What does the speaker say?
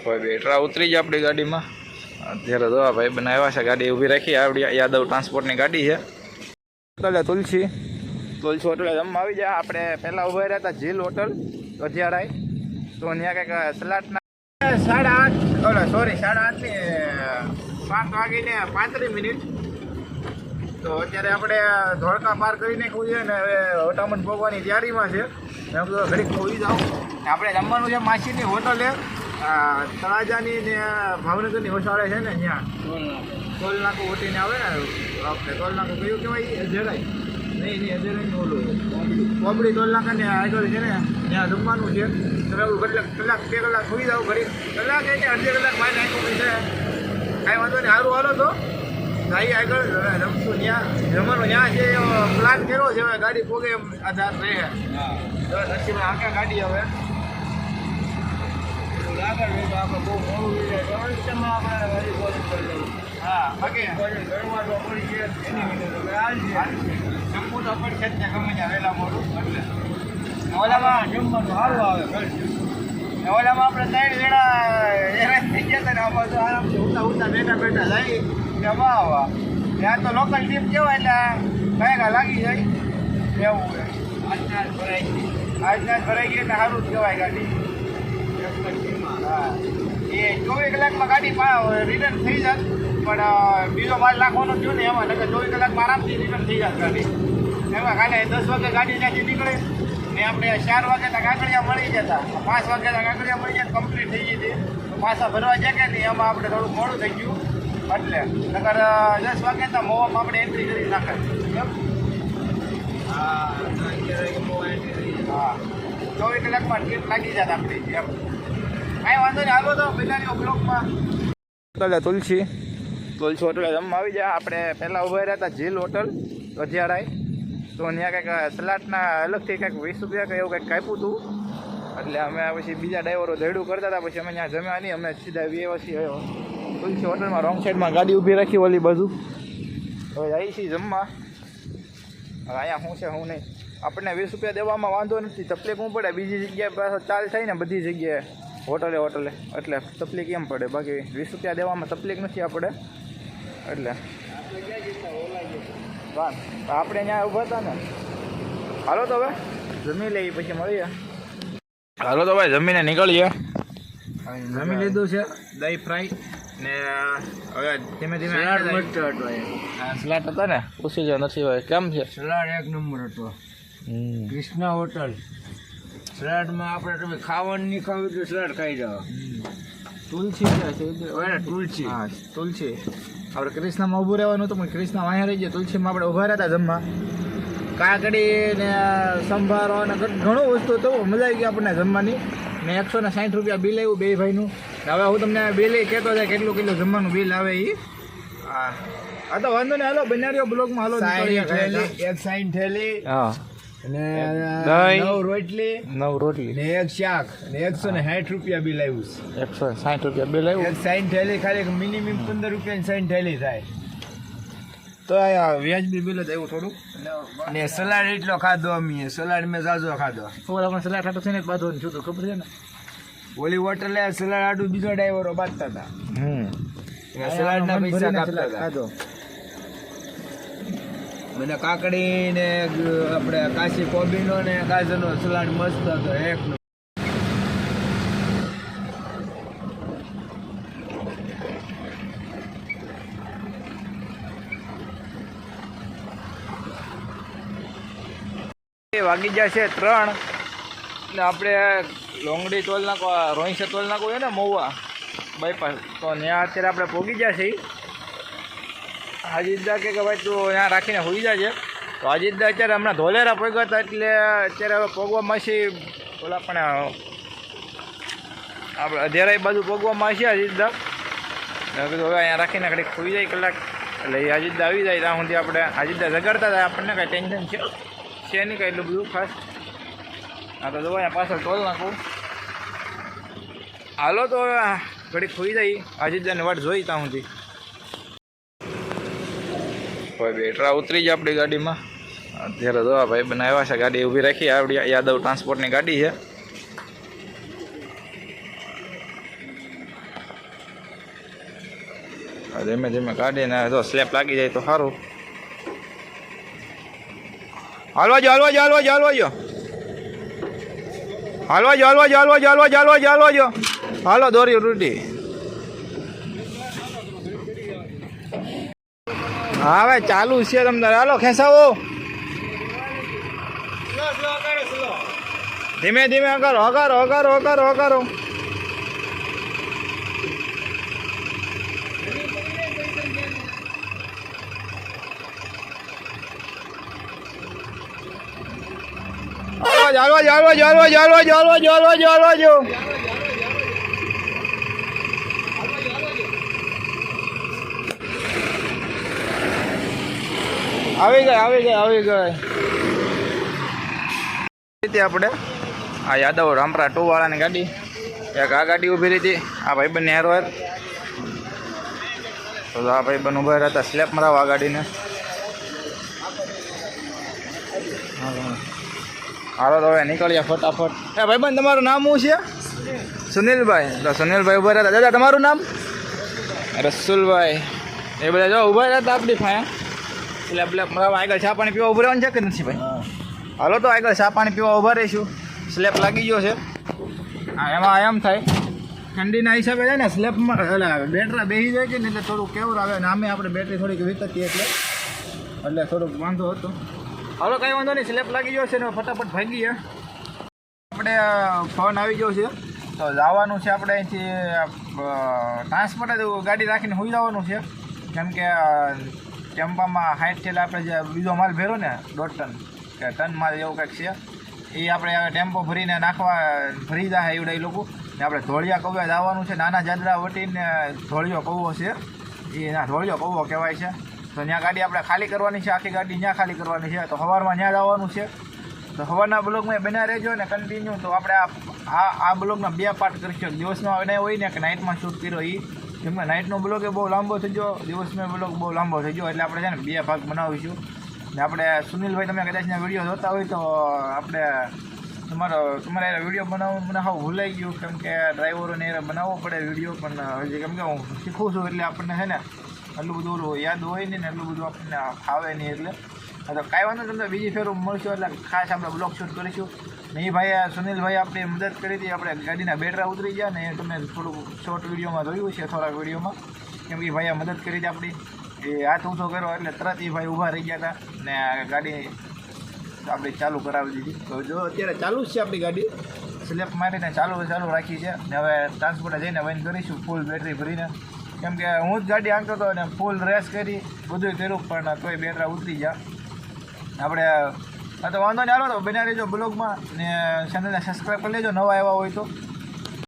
भाई बेटरा उतरी जा अपनी गाड़ी में अत्यारे तो भाई बनाव्या है गाड़ी ऊभी रखी आपणी यादव ट्रांसपोर्ट की गाड़ी है होटल तुलसी तुलसी होटल जमवा आवी जाए आपणे पहला उभा रह्या था झील होटल अध्याराय तो त्यां कंईक सलाडना 8:30 ओला सॉरी 8:30 ने 7 वागीने 35 तो अत्यारे आपणे धोळका पार करी नाख्युं छे ने हवे होटामण भोगवानी तैयारीमां छे मैं कीधुं घડીक खोई जाऊं आपणे जमवानुं छे मासीनी होटले तळाजानी ने भावनगरनी वसाड़े छे ने त्यां टोल नाको वटीने आवे ने आपणे टोल नाको कयुं कहेवाय अध्यराय नहीं अध्यराय ओલું કોબડી ટોલ નાકા ને આગળ છે ને ત્યાં જમવાનું છે તમે કલાક 2 કલાક ખોઈ જાવ ઘડી કલાક એટલે અડધી કલાક મારે નાખ્યું છે કાંઈ વાંધો નહીં સારું હાલો તો ભાઈ આગળ રમશું ત્યાં જમવાનું ત્યાં છે પ્લાન કર્યો છે હવે ગાડી પોગે આધાર રહે નસીબ આખા ગાડી હવે આગળ રહે તો આપણે બહુ મોડું થઈ જાય આપણે ગાડી પોઝિટ કરી લઈએ હા બાકી ઘરમાં તો પડી છે એની મિનિટ હાલ છે જમવું તો પડી છે ત્યાં ગમે ત્યાં વહેલા મોડું એટલે ઓલામાં જમવાનું સારું આવે ઓલામાં આપણે 3 વેળા હેરાન થઈ ગયા હતા ને આમાં તો આરામથી ઉતા બેઠા જાય જમા આવવા ત્યાં તો લોકલ ટીપ કહેવાય એટલે કયા લાગી જાય એવું હોય આજના ભરાઈ ગઈ એટલે સારું જ કહેવાય ગાડી હા એ 24 કલાકમાં ગાડી રિટર્ન થઈ જાય પણ બીજો માલ નાખવાનો થયો ને એમાં નકર 24 કલાકમાં આરામથી રિટર્ન થઈ જાય ગાડી એમાં કાલે 10 વાગે ગાડી ત્યાંથી નીકળે ને આપણે 4 વાગે તક કાકડિયા મળી જતા 5 વાગે તક કાકડિયા મળી જાય કમ્પ્લીટ થઈ ગઈ હતી પાછા ભરવા જાય કે નહીં એમાં આપણે થોડું મોડું થઈ ગયું એટલે નકર 10 વાગે તો મોવામાં આપણે એન્ટ્રી કરી નાખે હા 24 કલાકમાં ટ્રીપ લાગી જાય આપણી એમ કાંઈ વાંધો નહીં હાલો તો પહેલાંની બ્લોકમાં તુલસી હોટલ જમવા આવી જાય આપણે પહેલાં ઉભા રહ્યા હતા ઝીલ હોટલ અધ્યારાય તો ત્યાં કંઈક સલાડના અલગથી કંઈક 20 રૂપિયા કે એવું કંઈક કાપ્યું હતું એટલે અમે પછી બીજા ડ્રાઈવરો ધેડું કરતા હતા પછી અમે ત્યાં જમ્યા નહીં અમે સીધા વ્યવસ્થિત તુલસી હોટલમાં રોંગ સાઈડમાં ગાડી ઊભી રાખી ઓલી બાજુ હવે આવી છીએ જમવા હવે અહીંયા શું છે શું નહીં આપણને 20 રૂપિયા દેવામાં વાંધો નથી તકલીફ શું પડે બીજી જગ્યાએ પાછો ચાલ થાય ને બધી જગ્યાએ હોટલે એટલે તકલીફ કેમ પડે બાકી 20 રૂપિયા દેવામાં તકલીફ નથી આપણે એટલે આપણે ત્યાં ઊભા હતા ને હાલો તો હવે જમી લઈએ પછી મળીએ હાલો તો ભાઈ જમીને નીકળીએ જમી લીધું છે દહીં ફ્રાય ને હવે ધીમે સલાડ હતા ને પૂછી જાવ નથી ભાઈ કેમ છે સલાડ એક નંબર હતો કૃષ્ણા હોટલ સલાડમાં આપણે તમે ખાવાનું નહીં ખાવું તો સલાડ ખાઈ જાઓ તુલસી છે તુલસી હા તુલસી આપણે ક્રિષ્નામાં ઊભું રહેવાનું હતું પણ ક્રિષ્ના વાંહે રહી ગયા તુલસીમાં આપણે ઊભા રહ્યા હતા જમવા કાકડી ને સંભારો ને ઘણું વસ્તુ હતું મજા આવી ગઈ આપણને જમવાની ને 160 રૂપિયા બિલ આવ્યું બે ભાઈનું હવે હું તમને બિલ કહેતો જાય કેટલું જમવાનું બિલ આવે એ હા તો વાંધો નહીં હાલો બનાવ્યો બ્લોગમાં હાલો 60 થેલી હા અને 9 રોટલી ને એક શાક ને 160 રૂપિયા બિલ આવ્યું 160 રૂપિયા બિલ આવ્યું 60 થેલી ખાલી મિનિમમ 15 રૂપિયાની 60 થેલી થાય તો આ વ્યાજબી બિલ જ આવ્યું થોડું ને સલાડ એટલો ખાધો અમે સલાડ મેં ઝાઝો ખાધો આપણે સલાડ ખાતો છે ને બાંધો છું તો ખબર છે ને ઓલી હોટલે સલાડ આડું બીજો ડ્રાઈવરો બાંધતા હતા સલાડના પૈસા કાપતા ખાધો મને કાકડી ને આપણે કાશી કોબીનો ને ગાજરનો સલાડ મસ્ત હતો એક વાગી જાય છે 3 એટલે આપણે લોંગડી ટોલ નાકો રોહિંસા ટોલ નાકો હોય ને મહુવા બાયપાસ તો ત્યાં અત્યારે આપણે પહોંચી ગયા છીએ હાજીદા કે ભાઈ તું ત્યાં રાખીને હોઈ જાય છે તો હાજીદા અત્યારે હમણાં ધોલેરા પહોંચ્યા હતા એટલે અત્યારે હવે પગવામાં છે ઓલા પણ આપણે અધેરાઈ બાજુ પગવામાં છે હાજીદા કીધું હવે અહીંયા રાખીને ઘડીક ખોઈ જાય કલાક એટલે એ હાજીદા આવી જાય ત્યાં સુધી આપણે હાજીદા જગાડતા હતા આપણને કાંઈ ટેન્શન છે નહીં કાંઈ એટલું બધું ખાસ હા તો જો અહીંયા પાછળ ટોલ નાખું હાલો તો હવે ઘડીક ખોઈ જાય હાજીદાની વાટ જોઈ ત્યાં સુધી ભાઈ બેટરા ઉતરી જાય આપણી ગાડીમાં અત્યારે જો ભાઈ બનાવ્યા છે ગાડી ઊભી રાખી આપણી યાદવ ટ્રાન્સપોર્ટની ગાડી છે ધીમે ધીમે કાઢીને જો સ્લેપ લાગી જાય તો સારું. હાલવા જો હાલવા જો હાલવા જો હાલવા જો હાલવા જો હાલવા જો હાલવા જો હાલવા જો હાલવા જો હાલવા જો હાલો દોરી રૂટી. હા ભાઈ ચાલુ છે તમને. હાલો ખેંચાવો ધીમે ધીમે હકારો હકારો હકારો હકારો હકારો. હાલવા જો હાલવા જો હાલવા જો હાલવા જો હાલવા જો હાલવા જો હાલવા જો. આવી ગઈ આવી ગઈ આવી ગઈ. રીતે આપણે આ યાદવ રામપરા 2 વાળાની ગાડી, એક આ ગાડી ઊભી રહી હતી આ ભાઈબંધની હેરવાર. તો આ ભાઈબંધ ઊભા રહ્યા હતા સ્લેપ મરાવવા આ ગાડીને. હાલો તો હવે નીકળ્યા ફટાફટ. એ ભાઈબંધ તમારું નામ શું છે? સુનિલભાઈ. તો સુનિલભાઈ ઊભા રહ્યા હતા. દાદા તમારું નામ? રસુલભાઈ. એ બધા જો ઊભા રહ્યા હતા આપણી ફાયા સ્લેપ બ્લેપ મરાવવા. આગળ ચા પાણી પીવા ઊભું રહેવાનું છે કે નથી ભાઈ? હાલો તો આગળ ચા પાણી પીવા ઊભા રહીશું. સ્લેપ લાગી ગયો છે. હા એમાં એમ થાય ઠંડીના હિસાબે છે ને સ્લેપમાં બેટરા બેસી જાય છે ને એટલે થોડુંક કેવું આવે ને આમે આપણે બેટરી થોડીક વીતતી એટલે થોડુંક વાંધો હતો. હાલો કંઈ વાંધો નહીં. સ્લેપ લાગી ગયો છે ને ફટાફટ ભાગી ગયા. આપણે ફોન આવી ગયો છે તો જવાનું છે આપણે અહીંથી ટ્રાન્સપોર્ટ ગાડી રાખીને હોઈ જવાનું છે. કેમ કે ટેમ્પામાં 60 થયેલા આપણે જે બીજો માલ ભર્યો ને 1.5 ટન કે ટન માલ એવું કંઈક છે એ આપણે ટેમ્પો ભરીને નાખવા ભરી જાય એવડા એ લોકો ને આપણે ધોળિયા કૌવા જવાનું છે. નાના જાદરા વટીને ધોળિયો કૌવો છે એ ધોળિયો કૌવો કહેવાય છે. તો ત્યાં ગાડી આપણે ખાલી કરવાની છે. આખી ગાડી ત્યાં ખાલી કરવાની છે. તો સવારમાં ત્યાં જવાનું છે. તો સવારના બ્લોગમાં બન્યા રહેજો ને કન્ટિન્યુ. તો આપણે આ બ્લોગના 2 પાર્ટ કરીશું. દિવસમાં બનાવ્યો હોય ને કે નાઇટમાં શૂટ કર્યો એ. કેમ કે નાઇટનો બ્લોગ એ બહુ લાંબો થઈ ગયો, દિવસનો બ્લોગ બહુ લાંબો થઈ ગયો એટલે આપણે છે ને 2 ભાગ બનાવીશું. ને આપણે સુનિલભાઈ તમે કદાચના વિડીયો જોતા હોય તો આપણે તમારે વિડીયો બનાવવું મને હાવ ભૂલાઈ ગયું. કેમ કે ડ્રાઈવરોને એ બનાવવો પડે વિડીયો. પણ હજી કેમ કે હું શીખું છું એટલે આપણને છે ને એટલું બધું યાદ હોય નહીં ને એટલું બધું આપણને ફાવે નહીં. એટલે તો કાંઈ વાંધો તમને બીજી ફેર મળશું એટલે ખાસ આપણે બ્લોગ શૂટ કરીશું. ને એ ભાઈ સુનિલભાઈ આપણી મદદ કરી હતી. આપણે ગાડીના બેટરા ઉતરી ગયા ને એ તમે થોડુંક શોર્ટ વિડીયોમાં જોયું છે થોડાક વિડીયોમાં. કેમ કે ભાઈએ મદદ કરી હતી આપણી. એ હાથ ઊંચો કર્યો એટલે તરત એ ભાઈ ઊભા રહી ગયા હતા ને ગાડી આપણી ચાલુ કરાવી દીધી. તો જો અત્યારે ચાલુ જ છે આપણી ગાડી. સ્લેપ મારીને ચાલુ રાખી છે ને હવે ટ્રાન્સપોર્ટે જઈને બંધ કરીશું ફૂલ બેટરી ભરીને. કેમ કે હું જ ગાડી આંકતો હતો અને ફૂલ રેસ કરી બધું કર્યું પણ તોય બેટરા ઉતરી ગયા. આપણે તો વાંધો નહીં. હાલો તો બન્યા રહેજો બ્લોગમાં ને ચેનલને સબસ્ક્રાઈબ કરી લેજો નવા આવ્યા હોય તો.